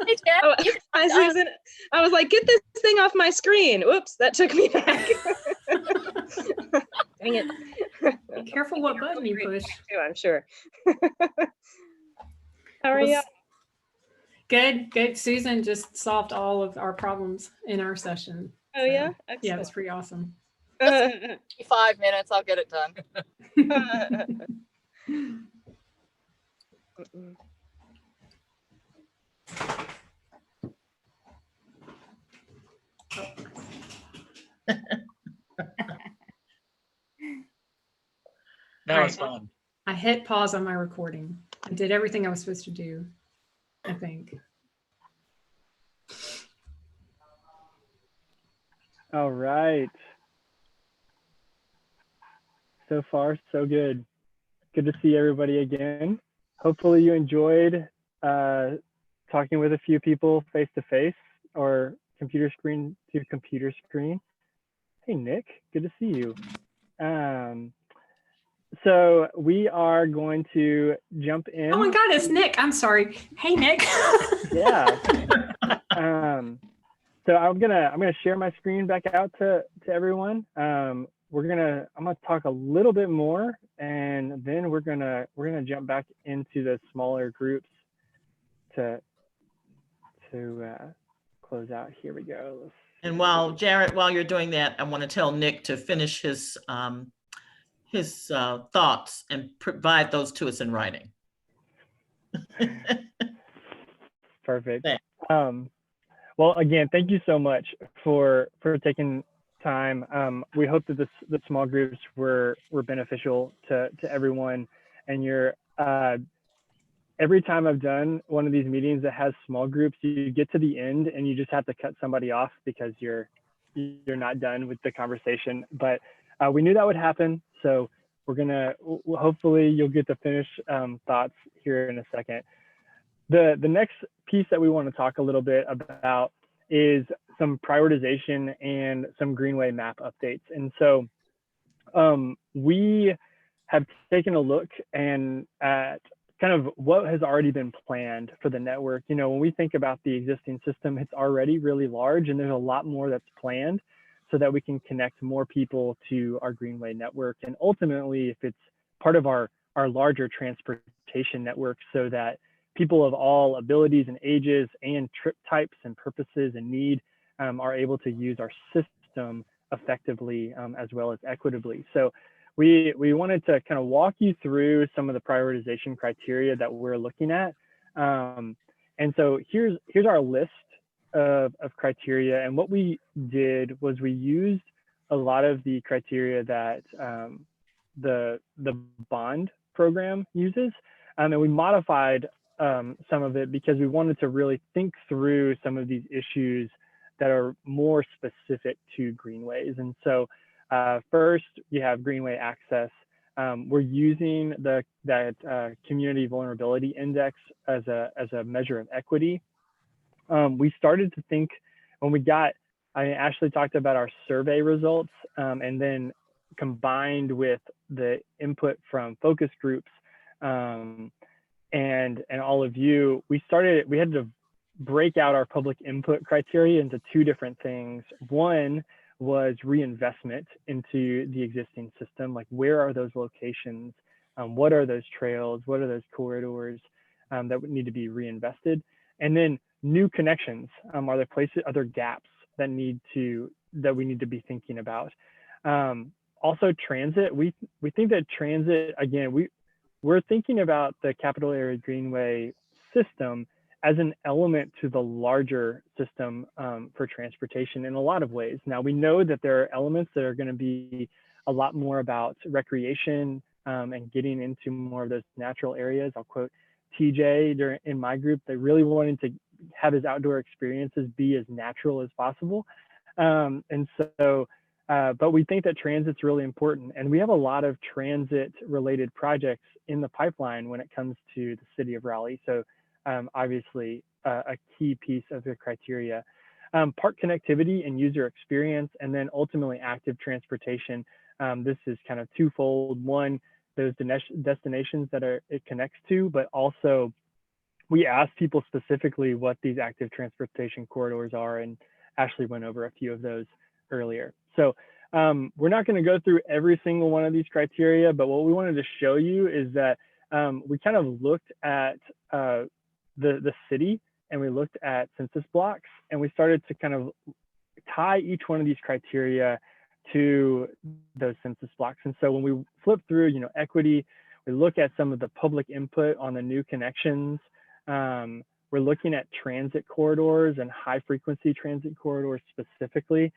Hey, Jen, Oh, you hi, Susan. I was like, get this thing off my screen. Oops, that took me back. Dang it. be careful what button you push. Too, I'm sure. How are you? Good, good. Susan just solved all of our problems in our session. Oh yeah, Yeah, it was pretty awesome. 5 minutes, I'll get it done. That was fun. I hit pause on my recording. I did everything I was supposed to do, I think. All right. So far, so good. Good to see everybody again. Hopefully you enjoyed talking with a few people face to face or computer screen to computer screen. Hey, Nick, good to see you. So we are going to jump in. Oh my God, it's Nick. I'm sorry. Hey, Nick. Yeah. So I'm gonna share my screen back out to everyone. I'm gonna talk a little bit more, and then we're gonna jump back into the smaller groups to close out. Here we go. And while Jared, while you're doing that, I want to tell Nick to finish his thoughts and provide those to us in writing. Perfect. Well, again, thank you so much for taking time. We hope that the small groups were beneficial to everyone. And every time I've done one of these meetings that has small groups, you get to the end and you just have to cut somebody off because you're not done with the conversation. But we knew that would happen, so hopefully you'll get to finish thoughts here in a second. The next piece that we want to talk a little bit about is some prioritization and some Greenway map updates. And so we have taken a look at kind of what has already been planned for the network. You know, when we think about the existing system, it's already really large and there's a lot more that's planned so that we can connect more people to our Greenway network. And ultimately, if it's part of our larger transportation network, so that people of all abilities and ages and trip types and purposes and need are able to use our system effectively as well as equitably. So we wanted to kind of walk you through some of the prioritization criteria that we're looking at. And so here's our list of criteria. And what we did was we used a lot of the criteria that the bond program uses, and we modified some of it because we wanted to really think through some of these issues that are more specific to greenways. And so first, you have Greenway access. We're using that community vulnerability index as a measure of equity. We started to think when Ashley talked about our survey results, and then combined with the input from focus groups and all of you, we had to break out our public input criteria into two different things. One was reinvestment into the existing system, like where are those locations, what are those trails, what are those corridors that would need to be reinvested, and then new connections. Are there gaps that we need to be thinking about? Also transit, we think that transit, again, we're thinking about the capital area Greenway system as an element to the larger system for transportation in a lot of ways. Now, we know that there are elements that are going to be a lot more about recreation and getting into more of those natural areas. I'll quote TJ in my group. They really wanted to have his outdoor experiences be as natural as possible. But we think that transit's really important. And we have a lot of transit related projects in the pipeline when it comes to the city of Raleigh. So obviously a key piece of the criteria. Park connectivity and user experience, and then ultimately active transportation. This is kind of twofold. One, those destinations that it connects to, but also we asked people specifically what these active transportation corridors are, and Ashley went over a few of those earlier. So we're not going to go through every single one of these criteria, but what we wanted to show you is that we kind of looked at the city, and we looked at census blocks, and we started to kind of tie each one of these criteria to those census blocks. And so when we flip through, equity, we look at some of the public input on the new connections. We're looking at transit corridors and high frequency transit corridors specifically,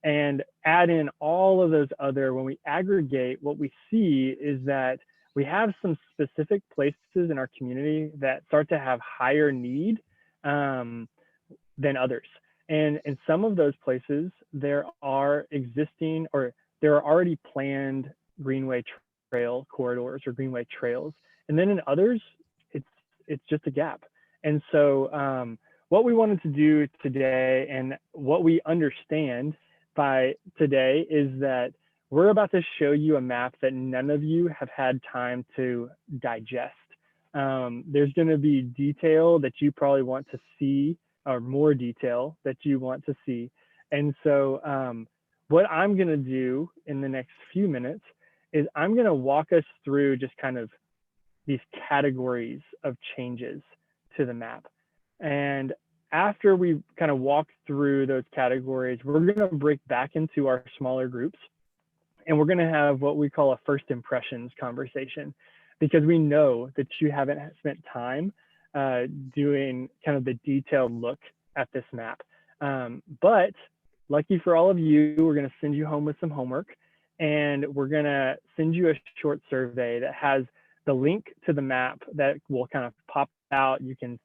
and add in all of those other, when we aggregate, what we see is that we have some specific places in our community that start to have higher need than others. And in some of those places, there are existing, or there are already planned Greenway trail corridors or Greenway trails. And then in others, it's just a gap. And so what we wanted to do today, and what we understand by today, is that we're about to show you a map that none of you have had time to digest. There's going to be detail that you probably want to see, or more detail that you want to see. And so what I'm going to do in the next few minutes is I'm going to walk us through just kind of these categories of changes to the map. And after we kind of walk through those categories, we're going to break back into our smaller groups, and we're going to have what we call a first impressions conversation, because we know that you haven't spent time doing kind of the detailed look at this map. But lucky for all of you, we're going to send you home with some homework, and we're going to send you a short survey that has the link to the map that will kind of pop out. You can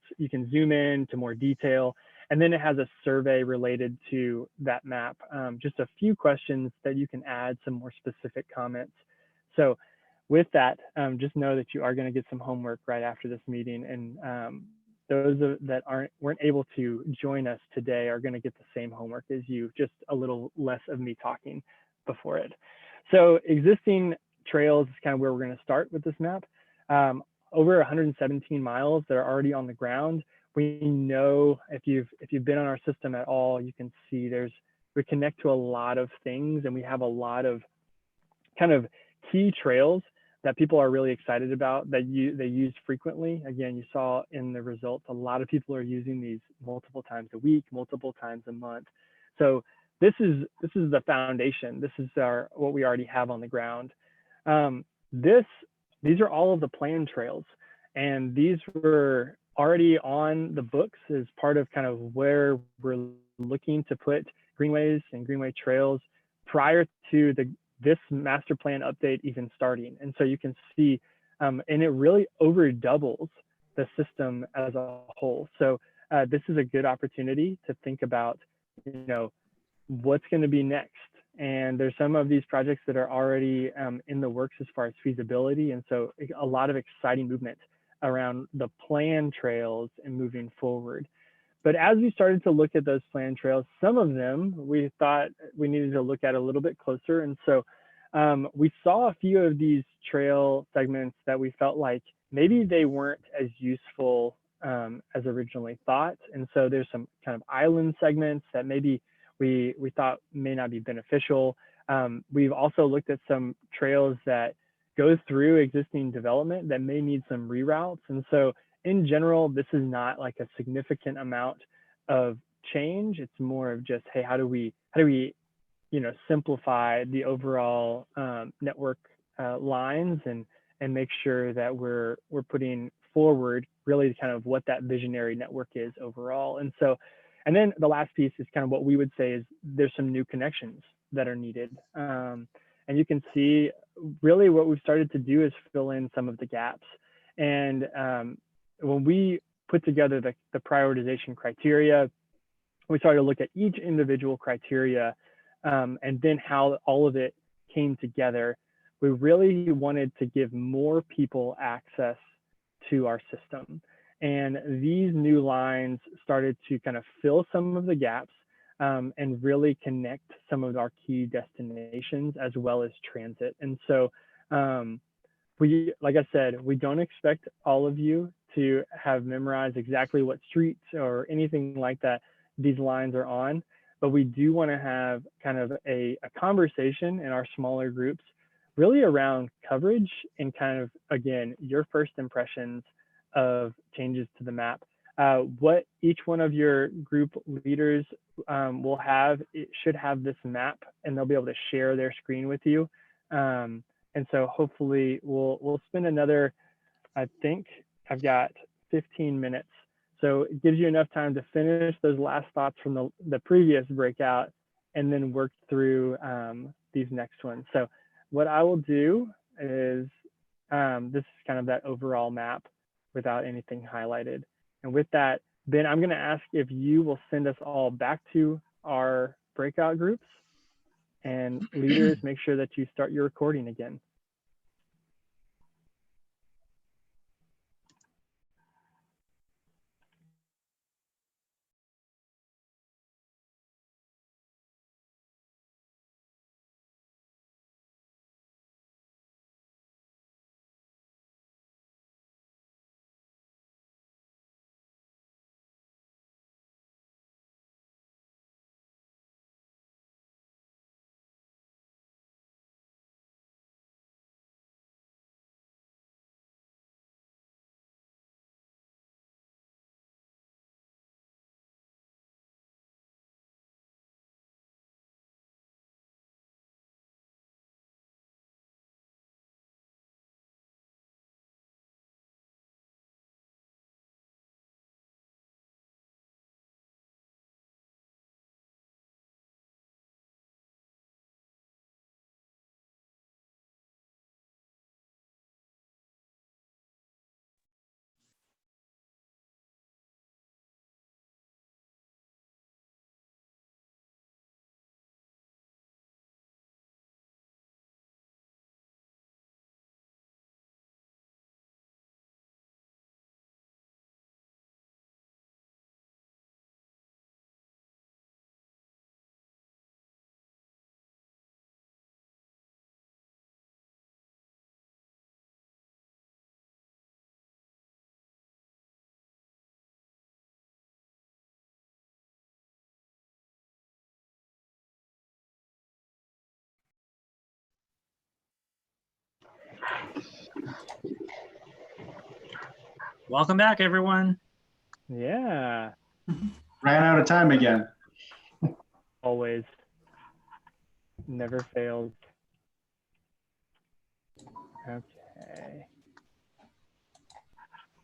zoom in to more detail, and then it has a survey related to that map. Just a few questions that you can add some more specific comments. So with that, just know that you are going to get some homework right after this meeting, and those that weren't able to join us today are going to get the same homework as you, just a little less of me talking before it. So existing trails is kind of where we're going to start with this map. Over 117 miles that are already on the ground. We know if you've been on our system at all, you can see we connect to a lot of things, and we have a lot of kind of key trails that people are really excited about, that they use frequently. Again, you saw in the results, a lot of people are using these multiple times a week, multiple times a month. So this is the foundation. This is what we already have on the ground. These are all of the planned trails, and these were already on the books as part of kind of where we're looking to put greenways and greenway trails prior to this master plan update even starting. And so you can see, and it really over doubles the system as a whole. So this is a good opportunity to think about, what's going to be next. And there's some of these projects that are already in the works as far as feasibility. And so a lot of exciting movement around the planned trails and moving forward. But as we started to look at those planned trails, some of them we thought we needed to look at a little bit closer. And so we saw a few of these trail segments that we felt like maybe they weren't as useful as originally thought. And so there's some kind of island segments that maybe we thought may not be beneficial. We've also looked at some trails that go through existing development that may need some reroutes. And so in general, this is not like a significant amount of change. It's more of just, hey, how do we simplify the overall network lines and make sure that we're putting forward really kind of what that visionary network is overall. And so, and then the last piece is kind of what we would say is there's some new connections that are needed. And you can see really what we've started to do is fill in some of the gaps. And when we put together the prioritization criteria, we started to look at each individual criteria and then how all of it came together. We really wanted to give more people access to our system. And these new lines started to kind of fill some of the gaps and really connect some of our key destinations as well as transit. And so like I said, we don't expect all of you to have memorized exactly what streets or anything like that these lines are on, but we do want to have kind of a conversation in our smaller groups, really around coverage and kind of, again, your first impressions of changes to the map. What each one of your group leaders will have, it should have this map, and they'll be able to share their screen with you. And so hopefully we'll spend another, I think I've got 15 minutes. So it gives you enough time to finish those last thoughts from the previous breakout and then work through these next ones. So what I will do is, this is kind of that overall map without anything highlighted. And with that, Ben, I'm going to ask if you will send us all back to our breakout groups, and leaders, make sure that you start your recording again. Welcome back, everyone. Yeah, Ran out of time again. always. Never fails. Okay.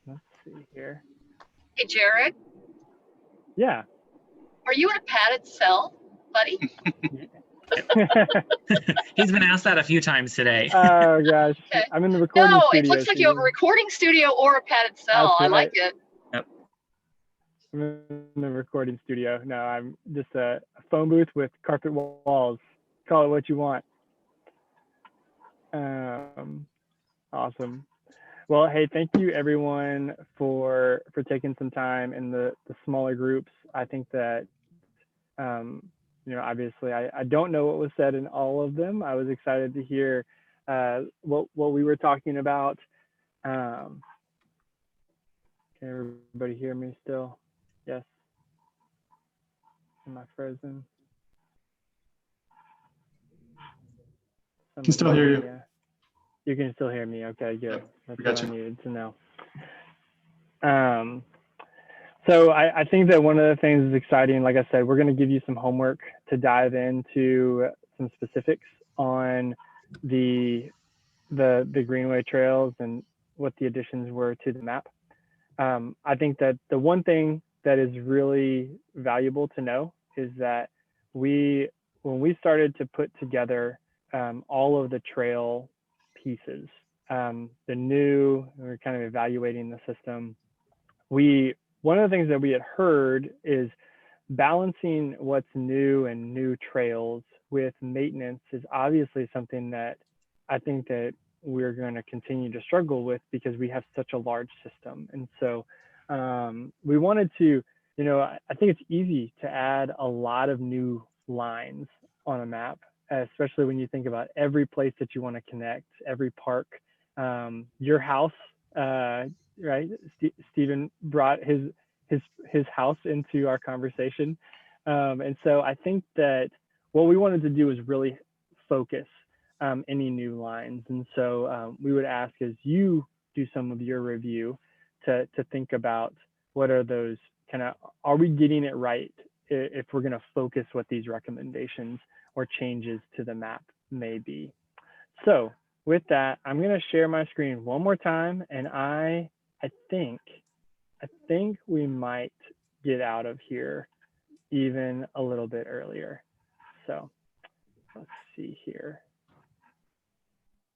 Let's see here. Hey, Jared, Yeah. are you in a padded cell, buddy? He's been asked that a few times today. Oh gosh, Okay. I'm in the recording No, studio. it looks like you have a recording studio or a padded cell. That's I like right. it. I'm in the recording studio. No, I'm just a phone booth with carpet walls. Call it what you want. Awesome. Well, hey, thank you everyone for taking some time in the smaller groups. I think that, you know, obviously I don't know what was said in all of them. I was excited to hear what we were talking about. Can everybody hear me still? Yes. Am I frozen? Can still hear you. Yeah. You can still hear me. Okay, good. That's what I needed to know. So I think that one of the things is exciting. Like I said, we're going to give you some homework to dive into some specifics on the Greenway trails and what the additions were to the map. I think that the one thing that is really valuable to know is that when we started to put together all of the trail pieces, we're kind of evaluating the system. One of the things that we had heard is balancing what's new and new trails with maintenance is obviously something that I think that we're going to continue to struggle with because we have such a large system. And so we wanted to, you know, I think it's easy to add a lot of new lines on a map, especially when you think about every place that you want to connect, every park, your house, right? Stephen brought his house into our conversation. And so I think that what we wanted to do is really focus any new lines. And so we would ask, as you do some of your review, to think about what are those kind of, are we getting it right if we're going to focus what these recommendations or changes to the map may be. So with that, I'm going to share my screen one more time, and I think we might get out of here even a little bit earlier. So let's see here.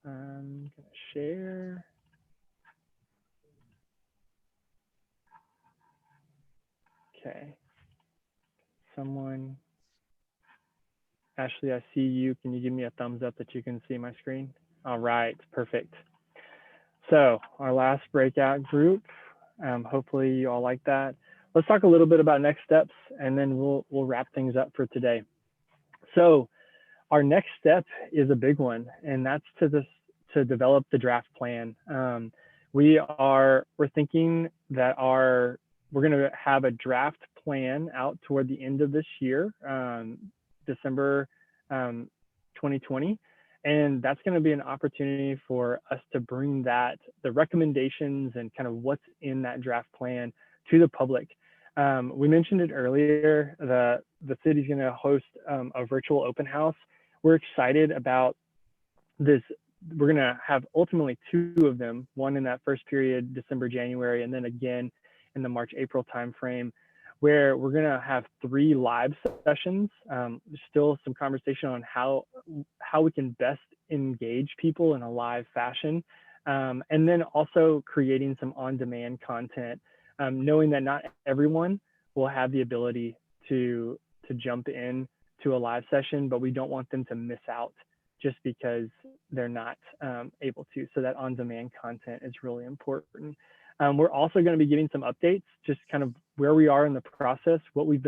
I'm going to share. Okay. Someone, Ashley, I see you. Can you give me a thumbs up that you can see my screen? All right, perfect. So our last breakout group, hopefully you all like that. Let's talk a little bit about next steps, and then we'll wrap things up for today. So our next step is a big one, and that's to develop the draft plan. We're thinking that we're going to have a draft plan out toward the end of this year, December 2020. And that's going to be an opportunity for us to bring the recommendations and kind of what's in that draft plan to the public. We mentioned it earlier, the city's going to host a virtual open house. We're excited about this. We're going to have ultimately 2 of them, one in that first period, December, January, and then again in the March, April timeframe, where we're going to have 3 live sessions. Still some conversation on how we can best engage people in a live fashion. And then also creating some on-demand content, knowing that not everyone will have the ability to jump in to a live session, but we don't want them to miss out just because they're not able to. So that on-demand content is really important. We're also going to be giving some updates, just kind of where we are in the process, what we've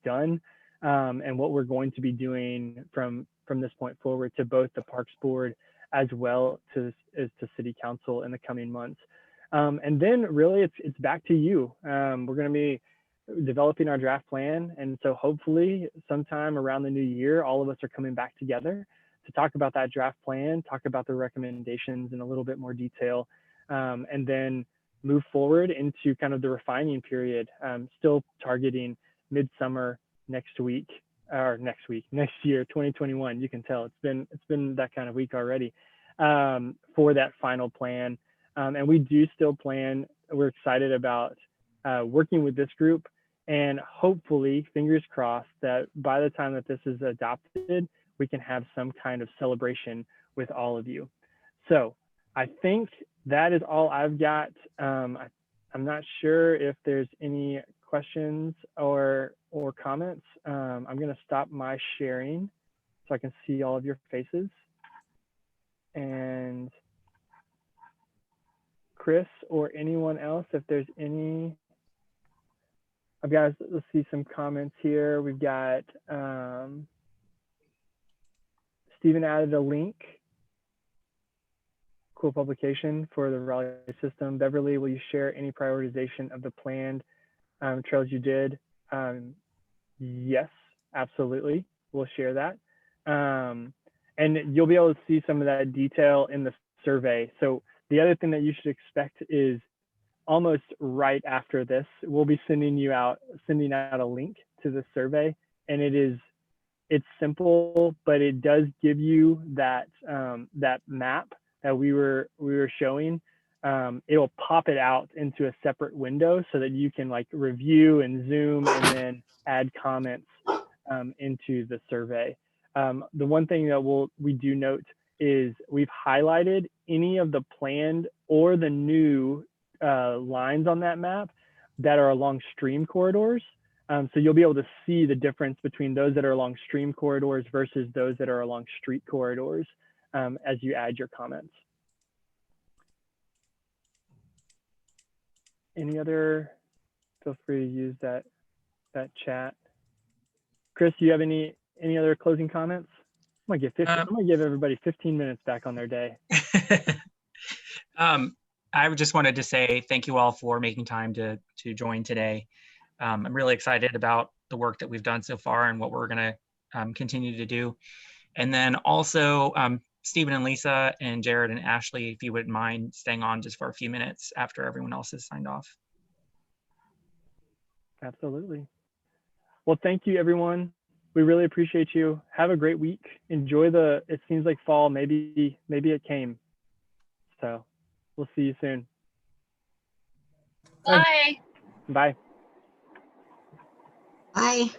done, and what we're going to be doing from this point forward to both the Parks Board as well as to City Council in the coming months. And then really it's back to you. We're going to be developing our draft plan, and so hopefully sometime around the new year, all of us are coming back together to talk about that draft plan, talk about the recommendations in a little bit more detail, and then move forward into kind of the refining period, still targeting midsummer next year, 2021. You can tell it's been that kind of week already for that final plan. And we do still plan, we're excited about working with this group, and hopefully, fingers crossed, that by the time that this is adopted, we can have some kind of celebration with all of you. So I think that is all I've got. I'm not sure if there's any questions or comments. I'm going to stop my sharing so I can see all of your faces. And Chris or anyone else, if there's any. I've got, let's see some comments here. We've got Stephen added a link. Cool publication for the Raleigh system. Beverly, will you share any prioritization of the planned trails you did? Yes, absolutely. We'll share that. And you'll be able to see some of that detail in the survey. So the other thing that you should expect is almost right after this, we'll be sending out a link to the survey, and it's simple, but it does give you that that map that we were showing. It will pop it out into a separate window so that you can like review and zoom and then add comments into the survey. The one thing that we do note is we've highlighted any of the planned or the new lines on that map that are along stream corridors. So you'll be able to see the difference between those that are along stream corridors versus those that are along street corridors as you add your comments. Any other, feel free to use that chat. Chris, do you have any other closing comments? I'm gonna give everybody 15 minutes back on their day. I just wanted to say thank you all for making time to join today. I'm really excited about the work that we've done so far and what we're going to continue to do. And then also Stephen and Lisa and Jared and Ashley, if you wouldn't mind staying on just for a few minutes after everyone else has signed off. Absolutely. Well, thank you, everyone. We really appreciate you. Have a great week. Enjoy it seems like fall, maybe it came. So we'll see you soon. Bye. Bye. Bye.